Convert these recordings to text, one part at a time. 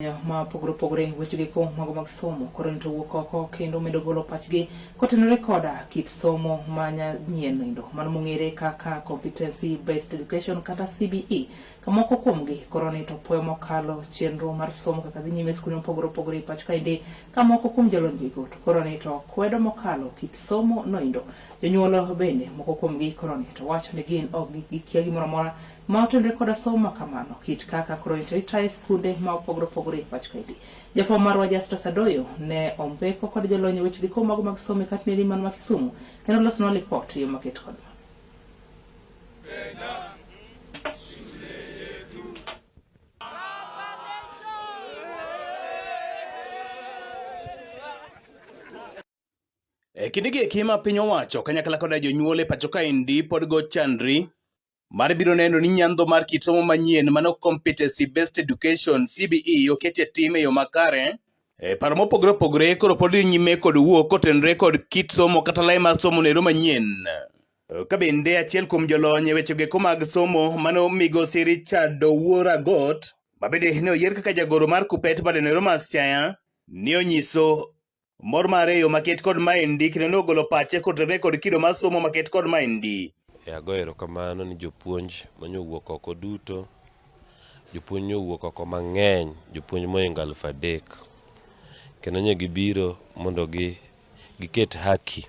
Ma pogore weche gi ko mago mag somo koro nito wuok oko kendo medo golo pachgi kotenore koda kit somo manya nyien nindo mano mong'ere kaka competency based education kata CBE kamoko kuomgi koro nito poyo mokalo chenro mar somo kaka dhi nyime skul mopogore pach kaendi kamoko kuom jolony gigo to koro nito kwedo mokalo kit somo noindo jonyuolo bende moko kuomgi koro nito wacho ni gin ok gikia gimoro amora ma otenore koda somo kamano kit kaka koro itayo skunde ma opogore pach kaendi. Jafwambo marwa Justus Adoyo ne ombeko kod jolony weche gi mago mag somo katni man ma Kisumu kendo losno report yo maket kod Kindigi kima piny owacho kanyakla koda jonyuol e pacho kaendi pod go chandri mar biro neno ni nyandho mar kit somo manyien mano competency based education CBE okete tim e yo makare. Paro mopogore koro pod dhi nyime kod wuok kotenore kod kit somo kata lai mar somo nero manyien. Ka bende achiel kuom jolony e weche geko mag somo mano migosi Richard Wuoragot ma bende ne oyier kaka jagoro mar Kupet bade nero ma Siaya ni onyiso mor mare yo maket kod maendi kendo nogolo pache kotenore kod kido mar somo maket kod maendi. Agoyo erokamano ni jopuonj manyowuok oko duto, jopuonj nyowuok oko mang'eny, jopuonj moingo 3,000 kendo nye gibiro mondo giket haki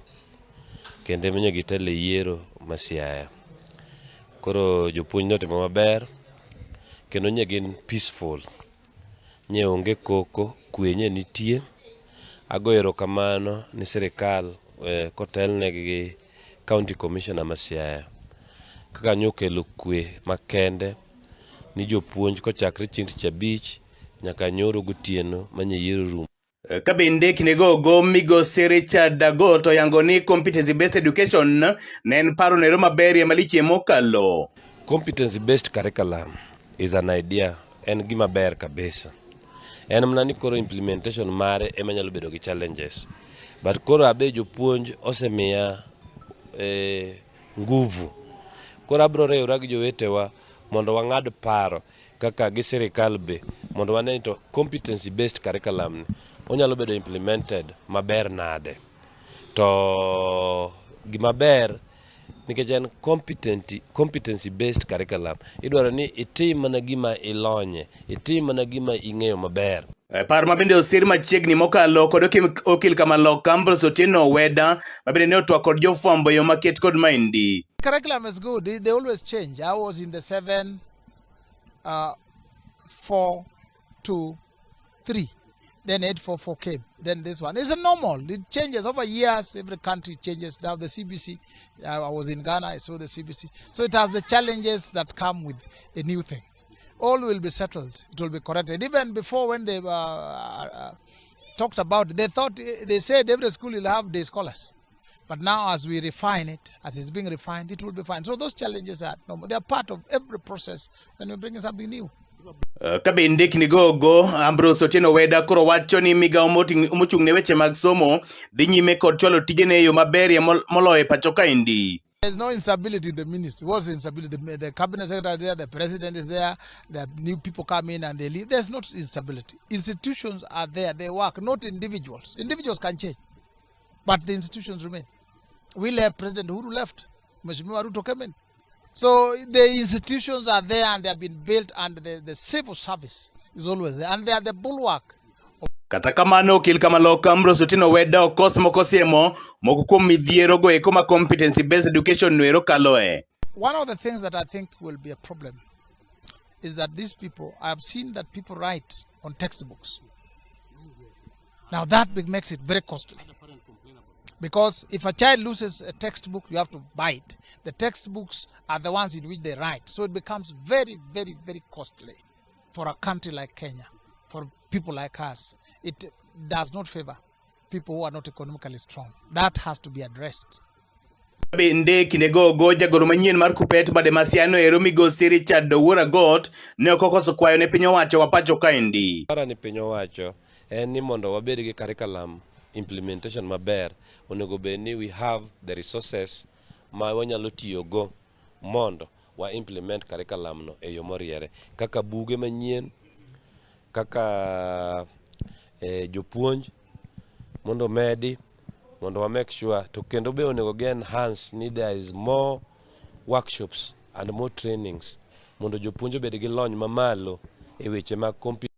kendo nye gitele yiero ma Siaya. Koro jopuonj notimo maber kendo nye gin peaceful, nye onge koko, kwe nye nitie. Agoyo erokamano ni sirikal kotelnegi gi County Commissioner ma Siaya kaka nyokelo kwe makende ni jopuonj kochakre chieng' Tich Abich nyaka nyoro gotieno manye yiero rum. Ka bende kinegogo migosi Richard Agot oyango ni competency based education ne en paro nero maberie maliche mokalo. Competency based curriculum is an idea, en gima ber kabisa. En mna ni koro implementation mare ema nyalo bedo gi challenges. But koro abe jopuonj osemiya nguvu. Koro abro rewra gi jowetewa mondo wang'ad paro kaka gi sirikal be mondo wane to competency based curriculum ni onyalo bedo implemented maber nade. To gimaber nikech en competency based curriculum idwaro ni itim mana gima ilonye, itim mana gima ing'eyo maber. Par mabende osir machiegni mokalo kod okil Kamalok Ambrose Otieno Weda mabende ne otwak kod jofwambo yo maket kod maendi. Curriculum is good. They always change. I was in the 7, 4, 2, 3. Then 8, 4, 4 came. Then this one. It's a normal. It changes over years. Every country changes. Now the CBC. I was in Ghana. I saw the CBC. So it has the challenges that come with a new thing. All will be settled. It will be corrected. Even before when they talked about it, they said every school will have day scholars. But now as we refine it, as it's being refined, it will be fine. So those challenges are normal. They are part of every process when we're bringing something new. Ka bende kinigogo Ambrose Otieno Weda koro wacho ni migawo mochung' ne weche mag somo dhi nyime kod chwalo tijene e yo maberie moloyo pacho kaendi. There's no instability in the ministry. What's instability? The cabinet secretary is there, the president is there, the new people come in and they leave. There's not instability. Institutions are there, they work, not individuals. Individuals can change, but the institutions remain. We left President Uhuru left, Mheshimiwa Ruto came in. So the institutions are there and they have been built, and the civil service is always there, and they are the bulwark. Kata kamano okil Kamalok Ambrose Otieno Weda okos mokosiemo moko kuom midhiero go eko ma competency based education noero kaloe. One of the things that I think will be a problem is that these people, I have seen that people write on textbooks. Now that makes it very costly. Because if a child loses a textbook, you have to buy it. The textbooks are the ones in which they write. So it becomes very, very, very costly for a country like Kenya, for people like us. It does not favor people who are not economically strong. That has to be addressed. Bende kinegogo jagoro manyien mar Kupet bade masiano ero migosi Richard Wuoragot ne okokoso kwayo ne piny owacho wa pacho kaendi. Para ni piny owacho en ni mondo wabed gi curriculum implementation maber, onego bed ni we have the resources ma wanyalo tiyo go mondo wa implement curriculum no e yo moriere, kaka buge manyien, kaka jopuonj mondo medi mondo wa make sure to kendo be onego ge enhance ni there is more workshops and more trainings mondo jopuonj obed gi lony mamalo e weche mag